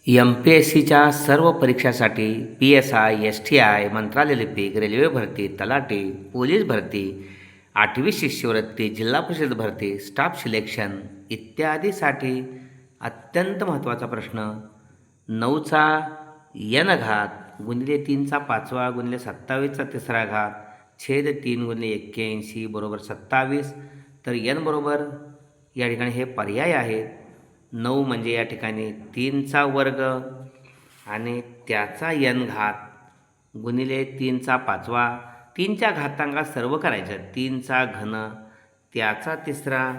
एम-पी-एस-सीच्या सर्व परीक्षांसाठी PSI, S-T-I, मंत्रालय लिपिक, रेल्वे भरती, तलाठी, पोलीस भरती, 8वी शिष्यवृत्ती, जिल्हा परिषद भरती, स्टाफ सिलेक्शन इत्यादीसाठी अत्यंत महत्त्वाचा प्रश्न 9चा n घात गुणिले 3चा 5वा गुणिले 27चा 3रा घात छेद 3 गुणिले 81 बरोबर 27. तर n बरोबर या ठिकाणी हे पर्याय आहेत. 9 म्हणजे या ठिकाणी 3चा वर्ग आणि त्याचा n घात गुणिले 3चा 5वा. 3च्या घातांकात सर्व करायचं. 3चा घन त्याचा 3रा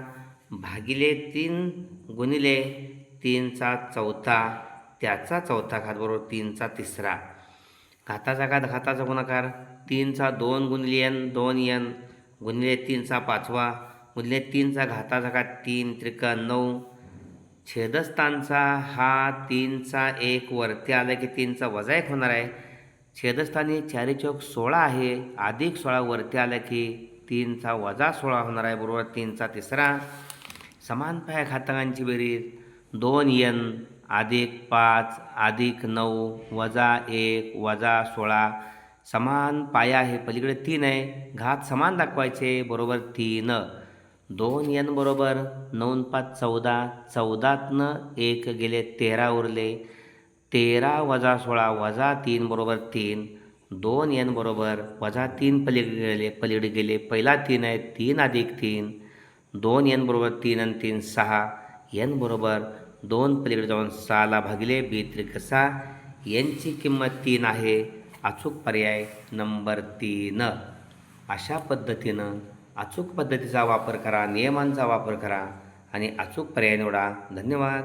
भागिले 3 गुणिले 3चा 4था त्याचा 4था घात बरोबर 3चा 3रा. घाताचा घात घाताचा गुणाकार 3चा 2 गुणिले n 2n गुणिले 3चा 5वा गुणिले 3चा घाताचा घात 3 त्रिका 9. छेदस्थानचा हा 3चा 1 वरती आला की 3चा वजा 1 होणार आहे. छेदस्थानी 4 चौक 16 आहे. अधिक 16 वरती आला की 3चा वजा 16 होणार आहे बरोबर 3चा 3रा. समान पाया घातांकांची बेरीज 2n अधिक 5 अधिक 9 वजा 1 वजा 16. समान पाया आहे, पलीकडे 3 आहे. घात समान दाखवायचे बरोबर 3. 2n बरोबर 9 5 14. 14तनं 1 गेले 13 उरले. 13 वजा 16 वजा 3 बरोबर 3. 2n बरोबर वजा 3 पलीकडे गेले. पहिला 3 आहे. 3 अधिक 3. 2n बरोबर 3 आणि 3 6. n बरोबर 2 पलीकडे जाऊन 6ला भागिले बी त्रिक 6. nची किंमत 3 आहे. अचूक पर्याय नंबर 3. अशा पद्धतीनं अचूक पद्धतीचा वापर करा, नियमांचा वापर करा आणि अचूक पर्याय निवडा. धन्यवाद.